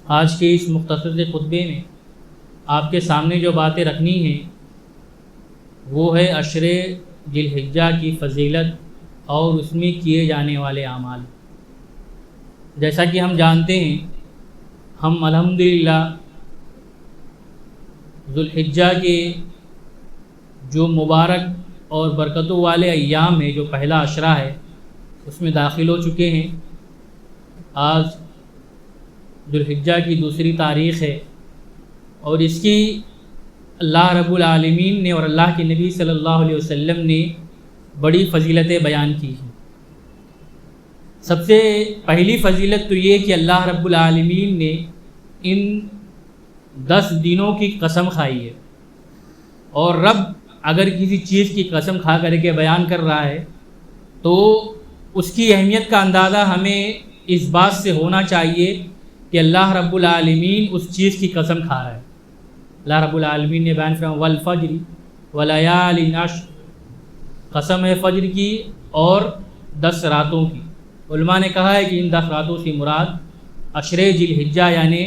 آج کے اس مختصر سے خطبے میں آپ کے سامنے جو باتیں رکھنی ہیں وہ ہے عشر ذی الحجہ کی فضیلت اور اس میں کیے جانے والے اعمال۔ جیسا کہ ہم جانتے ہیں، ہم الحمدللہ ذو الحجہ کے جو مبارک اور برکتوں والے ایام ہیں، جو پہلا عشرہ ہے، اس میں داخل ہو چکے ہیں۔ آج ذو الحجہ کی دوسری تاریخ ہے اور اس کی اللہ رب العالمین نے اور اللہ کے نبی صلی اللہ علیہ وسلم نے بڑی فضیلتیں بیان کی ہیں۔ سب سے پہلی فضیلت تو یہ کہ اللہ رب العالمین نے ان 10 دنوں کی قسم کھائی ہے، اور رب اگر کسی چیز کی قسم کھا کر کے بیان کر رہا ہے تو اس کی اہمیت کا اندازہ ہمیں اس بات سے ہونا چاہیے کہ اللہ رب العالمین اس چیز کی قسم کھا رہا ہے۔ اللہ رب العالمین نے بیان فرمایا والفجر ولیال عشر، قسم ہے فجر کی اور 10 راتوں کی۔ علماء نے کہا ہے کہ ان 10 راتوں سے مراد عشر ذی الحجہ یعنی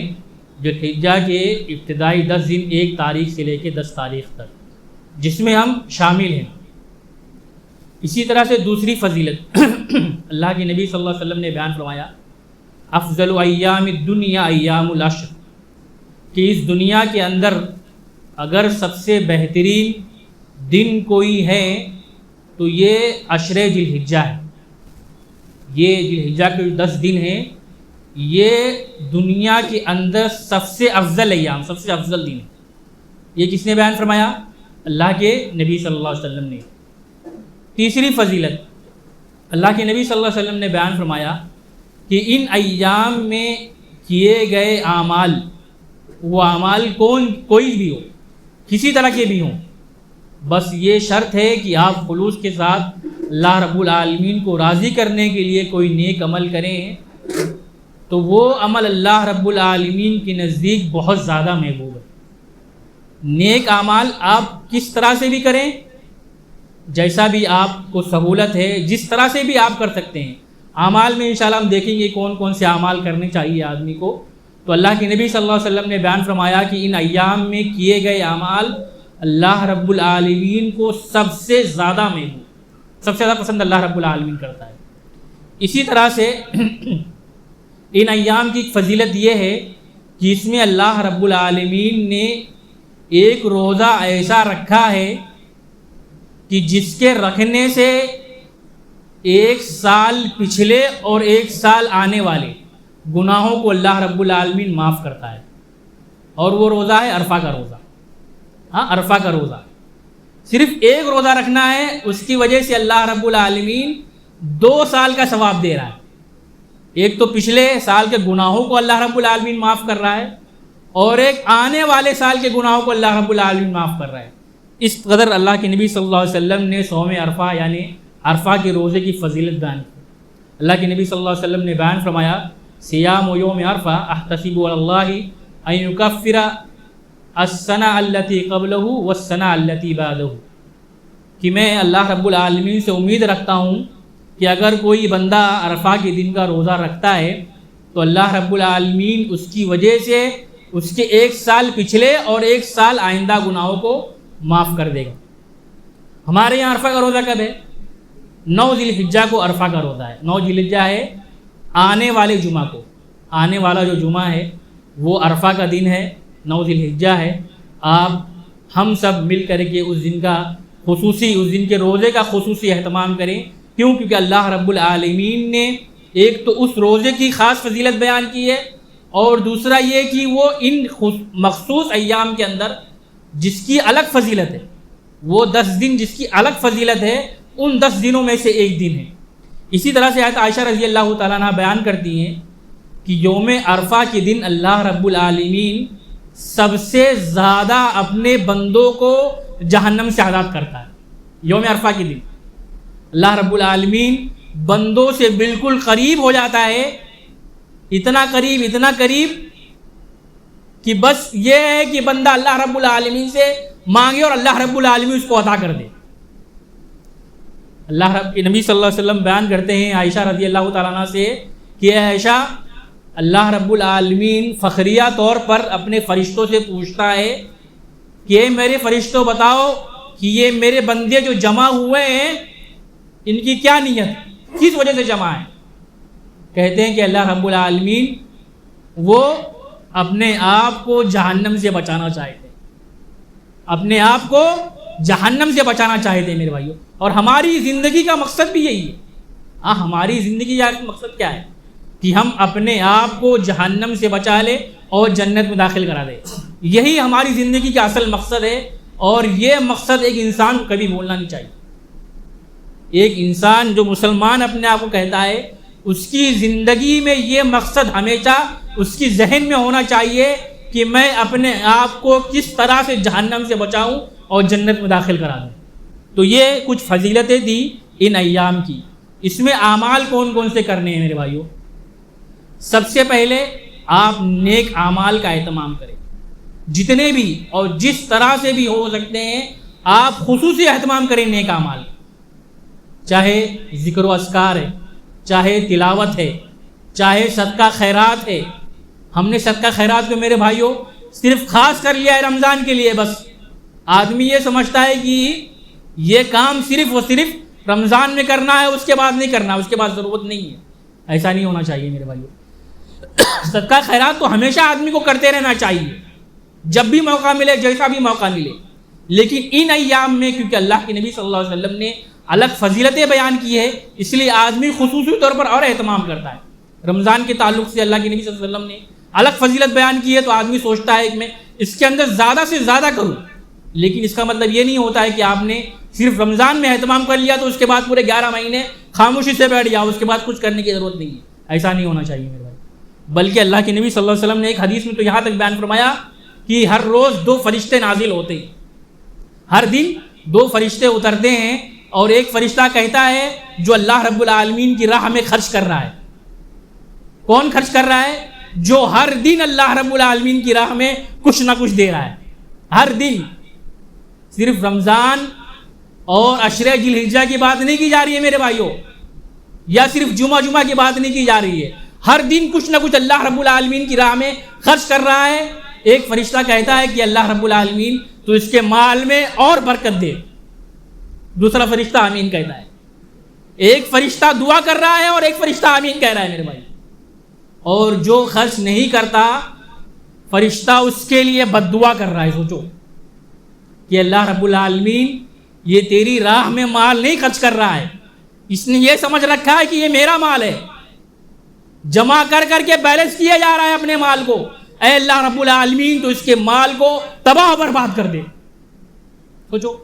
ذی الحجہ کے ابتدائی 10 دن، 1 تاریخ سے لے کے 10 تاریخ تک، جس میں ہم شامل ہیں۔ اسی طرح سے دوسری فضیلت اللہ کے نبی صلی اللہ علیہ وسلم نے بیان فرمایا افضل ایام الدنیا ایام العشر، کہ اس دنیا کے اندر اگر سب سے بہترین دن کوئی ہے تو یہ عشر ذی الحجہ ہے۔ یہ ذی الحجہ کے 10 دن ہیں، یہ دنیا کے اندر سب سے افضل ایام، سب سے افضل دن ہے۔ یہ کس نے بیان فرمایا؟ اللہ کے نبی صلی اللہ علیہ وسلم نے۔ تیسری فضیلت اللہ کے نبی صلی اللہ علیہ وسلم نے بیان فرمایا کہ ان ایام میں کیے گئے اعمال، وہ اعمال کوئی بھی ہو، کسی طرح کے بھی ہوں، بس یہ شرط ہے کہ آپ خلوص کے ساتھ اللہ رب العالمین کو راضی کرنے کے لیے کوئی نیک عمل کریں تو وہ عمل اللہ رب العالمین کے نزدیک بہت زیادہ محبوب ہے۔ نیک اعمال آپ کس طرح سے بھی کریں، جیسا بھی آپ کو سہولت ہے، جس طرح سے بھی آپ کر سکتے ہیں۔ اعمال میں انشاءاللہ ہم دیکھیں گے کون کون سے اعمال کرنے چاہیے آدمی کو۔ تو اللہ کے نبی صلی اللہ علیہ وسلم نے بیان فرمایا کہ ان ایام میں کیے گئے اعمال اللہ رب العالمین کو سب سے زیادہ محبوب، سب سے زیادہ پسند اللہ رب العالمین کرتا ہے۔ اسی طرح سے ان ایام کی فضیلت یہ ہے کہ اس میں اللہ رب العالمین نے ایک روزہ ایسا رکھا ہے کہ جس کے رکھنے سے 1 سال پچھلے اور 1 سال آنے والے گناہوں کو اللہ رب العالمین معاف کرتا ہے، اور وہ روزہ ہے عرفہ کا روزہ۔ عرفہ کا روزہ صرف 1 روزہ رکھنا ہے، اس کی وجہ سے اللہ رب العالمین 2 سال کا ثواب دے رہا ہے۔ ایک تو پچھلے سال کے گناہوں کو اللہ رب العالمین معاف کر رہا ہے، اور ایک آنے والے سال کے گناہوں کو اللہ رب العالمین معاف کر رہا ہے۔ اس قدر اللہ کے نبی صلی اللہ علیہ وسلم نے صوم عرفہ یعنی عرفہ کے روزے کی فضیلت بیان کی۔ اللہ کے نبی صلی اللہ علیہ وسلم نے بیان فرمایا صیام یوم عرفہ احتسب علی اللہ ان یکفر السنہ التی قبلہ والسنہ التی بعدہ، کہ میں اللہ رب العالمین سے امید رکھتا ہوں کہ اگر کوئی بندہ عرفہ کے دن کا روزہ رکھتا ہے تو اللہ رب العالمین اس کی وجہ سے اس کے 1 سال پچھلے اور 1 سال آئندہ گناہوں کو معاف کر دے گا۔ ہمارے یہاں عرفہ کا روزہ کب ہے؟ 9 ذی الحجہ کو عرفہ کا روزہ ہے۔ 9 ذی الحجہ ہے آنے والے جمعہ کو، آنے والا جو جمعہ ہے وہ عرفہ کا دن ہے، 9 ذی الحجہ ہے۔ آپ ہم سب مل کر کے اس دن کے روزے کا خصوصی اہتمام کریں۔ کیوں؟ کیونکہ اللہ رب العالمین نے ایک تو اس روزے کی خاص فضیلت بیان کی ہے، اور دوسرا یہ کہ وہ ان مخصوص ایام کے اندر جس کی الگ فضیلت ہے، وہ 10 دن جس کی الگ فضیلت ہے، ان 10 دنوں میں سے ایک دن ہے۔ اسی طرح سے حضرت عائشہ رضی اللہ تعالیٰ عنہ بیان کرتی ہیں کہ یوم عرفہ کے دن اللہ رب العالمین سب سے زیادہ اپنے بندوں کو جہنم سے آزاد کرتا ہے۔ یوم عرفہ کے دن اللہ رب العالمین بندوں سے بالکل قریب ہو جاتا ہے، اتنا قریب کہ بس یہ ہے کہ بندہ اللہ رب العالمین سے مانگے اور اللہ رب العالمین اس کو عطا کر دے۔ اللہ رب کے نبی صلی اللہ علیہ وسلم بیان کرتے ہیں عائشہ رضی اللہ تعالیٰ عنہ سے کہ اے عائشہ، اللہ رب العالمین فخریہ طور پر اپنے فرشتوں سے پوچھتا ہے کہ میرے فرشتوں بتاؤ کہ یہ میرے بندے جو جمع ہوئے ہیں ان کی کیا نیت، کس وجہ سے جمع ہے؟ کہتے ہیں کہ اللہ رب العالمین وہ اپنے آپ کو جہنم سے بچانا چاہتے، اپنے آپ کو جہنم سے بچانا چاہتے ہیں میرے بھائیوں۔ اور ہماری زندگی کا مقصد بھی یہی ہے۔ ہماری زندگی کا مقصد کیا ہے؟ کہ ہم اپنے آپ کو جہنم سے بچا لیں اور جنت میں داخل کرا دیں۔ یہی ہماری زندگی کا اصل مقصد ہے، اور یہ مقصد ایک انسان کو کبھی بھولنا نہیں چاہیے۔ ایک انسان جو مسلمان اپنے آپ کو کہتا ہے، اس کی زندگی میں یہ مقصد ہمیشہ اس کی ذہن میں ہونا چاہیے کہ میں اپنے آپ کو کس طرح سے جہنم سے بچاؤں اور جنت میں داخل کرا دوں۔ تو یہ کچھ فضیلتیں تھیں ان ایام کی۔ اس میں اعمال کون کون سے کرنے ہیں میرے بھائیوں؟ سب سے پہلے آپ نیک اعمال کا اہتمام کریں، جتنے بھی اور جس طرح سے بھی ہو سکتے ہیں آپ خصوصی اہتمام کریں نیک اعمال، چاہے ذکر و اذکار ہے، چاہے تلاوت ہے، چاہے صدقہ خیرات ہے۔ ہم نے صدقہ خیرات کو میرے بھائیوں صرف خاص کر لیا ہے رمضان کے لیے، بس آدمی یہ سمجھتا ہے کہ یہ کام صرف اور صرف رمضان میں کرنا ہے، اس کے بعد نہیں کرنا، اس کے بعد ضرورت نہیں ہے۔ ایسا نہیں ہونا چاہیے میرے بھائیوں۔ صدقہ خیرات تو ہمیشہ آدمی کو کرتے رہنا چاہیے، جب بھی موقع ملے، جیسا بھی موقع ملے۔ لیکن ان ایام میں کیونکہ اللہ کے نبی صلی اللہ علیہ وسلم نے الگ فضیلتیں بیان کی ہے، اس لیے آدمی خصوصی طور پر اور اہتمام کرتا ہے۔ رمضان کے تعلق سے اللہ کے نبی صلی اللہ علیہ وسلم نے الگ فضیلت بیان کی ہے، تو آدمی سوچتا ہے کہ میں اس کے اندر زیادہ سے زیادہ کروں۔ لیکن اس کا مطلب یہ نہیں ہوتا ہے کہ آپ نے صرف رمضان میں اہتمام کر لیا تو اس کے بعد پورے 11 مہینے خاموشی سے بیٹھ جاؤ، اس کے بعد کچھ کرنے کی ضرورت نہیں ہے۔ ایسا نہیں ہونا چاہیے میرے بھائی۔ بلکہ اللہ کے نبی صلی اللہ علیہ وسلم نے ایک حدیث میں تو یہاں تک بیان فرمایا کہ ہر روز 2 فرشتے نازل ہوتے ہیں، ہر دن 2 فرشتے اترتے ہیں، اور ایک فرشتہ کہتا ہے جو اللہ رب العالمین کی راہ میں خرچ کر رہا ہے۔ کون خرچ کر رہا ہے؟ جو ہر دن اللہ رب العالمین کی راہ میں کچھ نہ کچھ دے رہا ہے، ہر دن۔ صرف رمضان اور عشرہ ذی الحجہ کی بات نہیں کی جا رہی ہے میرے بھائیوں، یا صرف جمعہ کی بات نہیں کی جا رہی ہے، ہر دن کچھ نہ کچھ اللہ رب العالمین کی راہ میں خرچ کر رہا ہے۔ ایک فرشتہ کہتا ہے کہ اللہ رب العالمین تو اس کے مال میں اور برکت دے، دوسرا فرشتہ آمین کہتا ہے۔ ایک فرشتہ دعا کر رہا ہے اور ایک فرشتہ آمین کہہ رہا ہے میرے بھائی۔ اور جو خرچ نہیں کرتا فرشتہ اس کے لیے بد دعا کر رہا ہے۔ سوچو کہ اللہ رب العالمین یہ تیری راہ میں مال نہیں خرچ کر رہا ہے، اس نے یہ سمجھ رکھا ہے کہ یہ میرا مال ہے، جمع کر کر کے بیلنس کیا جا رہا ہے اپنے مال کو۔ اے اللہ رب العالمین تو اس کے مال کو تباہ برباد کر دے۔ سوچو،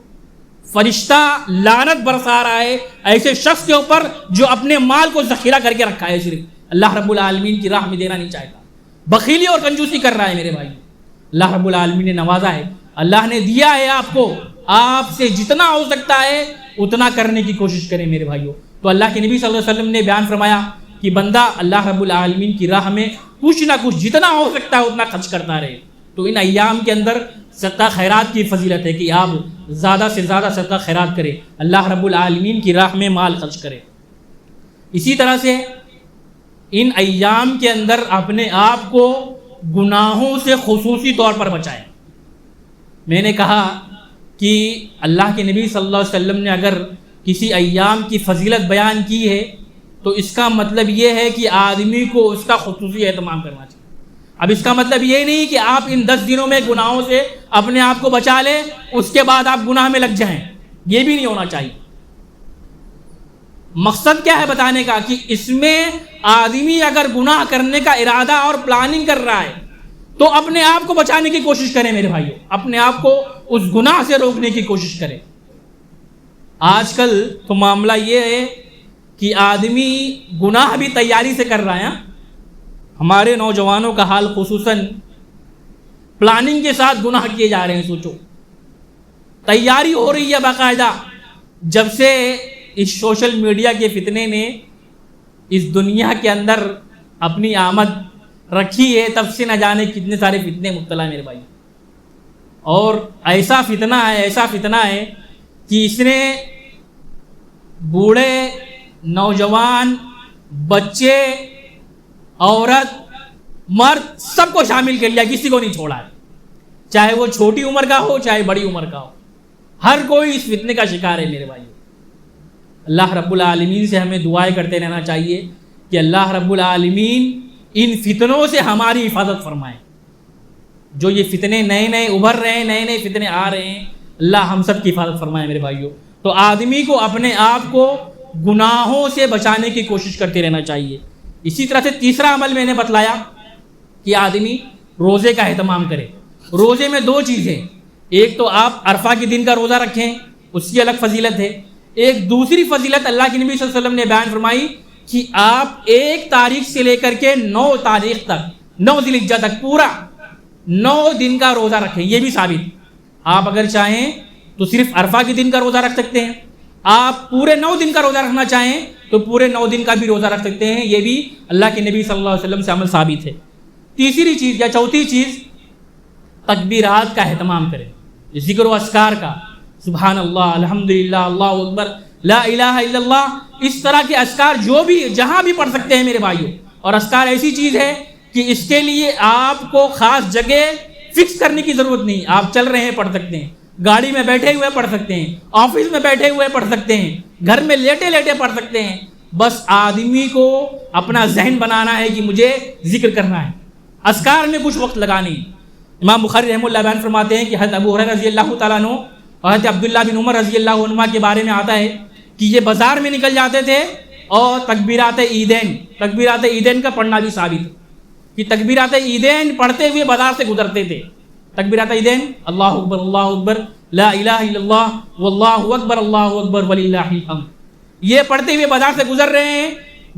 فرشتہ لعنت برسا رہا ہے ایسے شخص کے اوپر جو اپنے مال کو ذخیرہ کر کے رکھا ہے، صرف اللہ رب العالمین کی راہ میں دینا نہیں چاہتا، بخیلی اور کنجوسی کر رہا ہے میرے بھائی۔ اللہ رب العالمین نے نوازا ہے، اللہ نے دیا ہے آپ کو، آپ سے جتنا ہو سکتا ہے اتنا کرنے کی کوشش کریں میرے بھائیوں۔ تو اللہ کے نبی صلی اللہ علیہ وسلم نے بیان فرمایا کہ بندہ اللہ رب العالمین کی راہ میں کچھ نہ کچھ جتنا ہو سکتا ہے اتنا خرچ کرتا رہے۔ تو ان ایام کے اندر صدقہ خیرات کی فضیلت ہے کہ آپ زیادہ سے زیادہ صدقہ خیرات کریں، اللہ رب العالمین کی راہ میں مال خرچ کریں۔ اسی طرح سے ان ایام کے اندر اپنے آپ کو گناہوں سے خصوصی طور پر بچائیں۔ میں نے کہا کہ اللہ کے نبی صلی اللہ علیہ وسلم نے اگر کسی ایام کی فضیلت بیان کی ہے تو اس کا مطلب یہ ہے کہ آدمی کو اس کا خصوصی اہتمام کرنا چاہیے۔ اب اس کا مطلب یہ نہیں کہ آپ ان 10 دنوں میں گناہوں سے اپنے آپ کو بچا لیں، اس کے بعد آپ گناہ میں لگ جائیں، یہ بھی نہیں ہونا چاہیے۔ مقصد کیا ہے بتانے کا کہ اس میں آدمی اگر گناہ کرنے کا ارادہ اور پلاننگ کر رہا ہے تو اپنے آپ کو بچانے کی کوشش کریں میرے بھائیوں، اپنے آپ کو اس گناہ سے روکنے کی کوشش کریں۔ آج کل تو معاملہ یہ ہے کہ آدمی گناہ بھی تیاری سے کر رہا ہے۔ ہمارے نوجوانوں کا حال خصوصاً پلاننگ کے ساتھ گناہ کیے جا رہے ہیں۔ سوچو، تیاری ہو رہی ہے باقاعدہ۔ جب سے اس سوشل میڈیا کے فتنے نے اس دنیا کے اندر اپنی آمد رکھی ہے، تب سے نہ جانے کتنے سارے فتنے مبتلا میرے بھائی۔ اور ایسا فتنہ ہے کہ اس نے بوڑھے، نوجوان، بچے، عورت، مرد سب کو شامل کر لیا، کسی کو نہیں چھوڑا ہے، چاہے وہ چھوٹی عمر کا ہو چاہے بڑی عمر کا ہو، ہر کوئی اس فتنے کا شکار ہے میرے بھائیو۔ اللہ رب العالمین سے ہمیں دعائیں کرتے رہنا چاہیے کہ اللہ رب العالمین ان فتنوں سے ہماری حفاظت فرمائے۔ جو یہ فتنے نئے نئے ابھر رہے ہیں، نئے نئے فتنے آ رہے ہیں، اللہ ہم سب کی حفاظت فرمائے میرے بھائیو۔ تو آدمی کو اپنے آپ کو گناہوں سے بچانے کی کوشش کرتے رہنا چاہیے۔ اسی طرح سے تیسرا عمل میں نے بتلایا کہ آدمی روزے کا اہتمام کرے۔ روزے میں دو چیزیں، ایک تو آپ عرفہ کے دن کا روزہ رکھیں، اس کی الگ فضیلت ہے، ایک دوسری فضیلت اللہ کے نبی صلی اللہ علیہ وسلم نے بیان فرمائی کہ آپ 1 تاریخ سے لے کر کے 9 تاریخ تک، 9 ذی الحجہ تک پورا 9 دن کا روزہ رکھیں۔ یہ بھی ثابت، آپ اگر چاہیں تو صرف عرفہ کے دن کا روزہ رکھ سکتے ہیں، آپ پورے 9 دن کا روزہ رکھنا چاہیں تو پورے 9 دن کا بھی روزہ رکھ سکتے ہیں۔ یہ بھی اللہ کے نبی صلی اللہ علیہ وسلم سے عمل ثابت ہے۔ تیسری چیز یا چوتھی چیز، تکبیرات کا اہتمام کریں، ذکر و اذکار کا، سبحان اللہ، الحمدللہ، اللہ اکبر، لا الہ الا اللہ، اس طرح کے اذکار جو بھی جہاں بھی پڑھ سکتے ہیں میرے بھائیوں۔ اور اذکار ایسی چیز ہے کہ اس کے لیے آپ کو خاص جگہ فکس کرنے کی ضرورت نہیں، آپ چل رہے ہیں پڑھ سکتے ہیں، گاڑی میں بیٹھے ہوئے پڑھ سکتے ہیں، آفس میں بیٹھے ہوئے پڑھ سکتے ہیں، گھر میں لیٹے لیٹے پڑھ سکتے ہیں۔ بس آدمی کو اپنا ذہن بنانا ہے کہ مجھے ذکر کرنا ہے، اذکار میں کچھ وقت لگانا ہے۔ امام بخاری رحمہ اللہ بیان فرماتے ہیں کہ حضرت ابو ہریرہ رضی اللہ تعالیٰ عنہ اور حضرت عبداللہ بن عمر رضی اللہ عنہما کے بارے میں آتا ہے کہ یہ بازار میں نکل جاتے تھے اور تکبیرات عیدین کا پڑھنا بھی ثابت ہے کہ تکبیرات عیدین پڑھتے ہوئے بازار سے گزرتے تھے۔ تکبیرات عیدین، اللہ اکبر، لا الہ الا اللہ، واللہ اکبر وللہ الحمد، یہ پڑھتے ہوئے بازار سے گزر رہے ہیں۔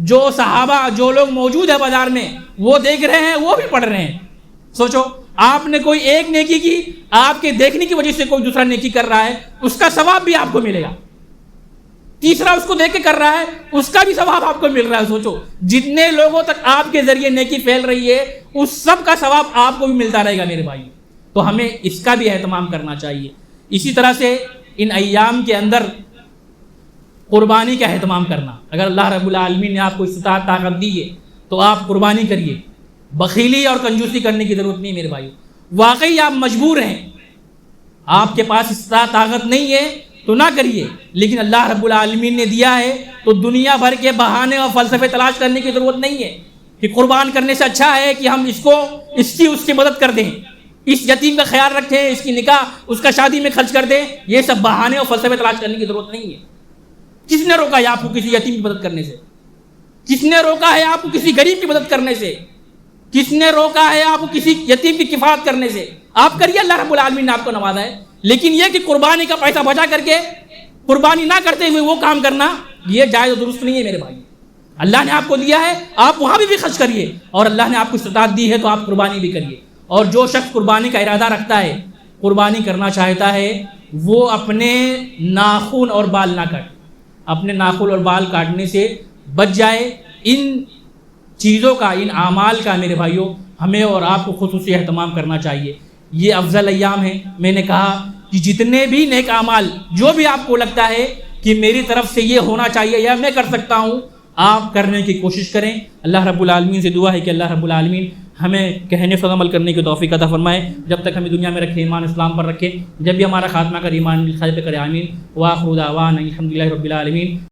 جو صحابہ، جو لوگ موجود ہیں بازار میں، وہ دیکھ رہے ہیں، وہ بھی پڑھ رہے ہیں۔ سوچو، آپ نے کوئی ایک نیکی کی، آپ کے دیکھنے کی وجہ سے کوئی دوسرا نیکی کر رہا ہے، اس کا ثواب بھی آپ کو ملے گا۔ تیسرا اس کو دیکھ کے کر رہا ہے، اس کا بھی ثواب آپ کو مل رہا ہے۔ سوچو، جتنے لوگوں تک آپ کے ذریعے نیکی پھیل رہی ہے، اس سب کا ثواب آپ کو بھی ملتا رہے گا میرے بھائی۔ تو ہمیں اس کا بھی اہتمام کرنا چاہیے۔ اسی طرح سے ان ایام کے اندر قربانی کا اہتمام کرنا، اگر اللہ رب العالمین نے آپ کو استطاعت طاقت دی ہے تو آپ قربانی کریے۔ بخیلی اور کنجوسی کرنے کی ضرورت نہیں میرے بھائیو۔ واقعی آپ مجبور ہیں، آپ کے پاس استطاعت طاقت نہیں ہے تو نہ کریے، لیکن اللہ رب العالمین نے دیا ہے تو دنیا بھر کے بہانے اور فلسفے تلاش کرنے کی ضرورت نہیں ہے کہ قربان کرنے سے اچھا ہے کہ ہم اس کی مدد کر دیں، اس یتیم کا خیال رکھیں، اس کی نکاح، اس کا شادی میں خرچ کر دیں۔ یہ سب بہانے اور فلسفے تلاش کرنے کی ضرورت نہیں ہے۔ کس نے روکا ہے آپ کو کسی یتیم کی مدد کرنے سے؟ کس نے روکا ہے آپ کو کسی غریب کی مدد کرنے سے؟ کس نے روکا ہے آپ کو کسی یتیم کی کفایت کرنے سے؟ آپ کریے، اللہ رب العالمین نے آپ کو نوازا ہے۔ لیکن یہ کہ قربانی کا پیسہ بچا کر کے قربانی نہ کرتے ہوئے وہ کام کرنا، یہ جائز و درست نہیں ہے میرے بھائی۔ اللہ نے آپ کو دیا ہے، آپ وہاں بھی خرچ کریے، اور اللہ نے آپ کو استطاعت دی ہے تو آپ قربانی بھی کریے۔ اور جو شخص قربانی کا ارادہ رکھتا ہے، قربانی کرنا چاہتا ہے، وہ اپنے ناخن اور بال نہ کاٹے، اپنے ناخن اور بال کاٹنے سے بچ جائے۔ ان چیزوں کا، ان اعمال کا میرے بھائیوں ہمیں اور آپ کو خصوصی اہتمام کرنا چاہیے۔ یہ افضل ایام ہیں۔ میں نے کہا کہ جتنے بھی نیک اعمال جو بھی آپ کو لگتا ہے کہ میری طرف سے یہ ہونا چاہیے یا میں کر سکتا ہوں، آپ کرنے کی کوشش کریں۔ اللہ رب العالمین سے دعا ہے کہ اللہ رب العالمین ہمیں کہنے پر عمل کرنے کی توفیق عطا فرمائے، جب تک ہمیں دنیا میں رکھے، ایمان اسلام پر رکھے، جب بھی ہمارا خاتمہ کر ایمان بالخیر پہ کرے، آمین۔ وآخر دعوانا الحمد للہ رب العالمین۔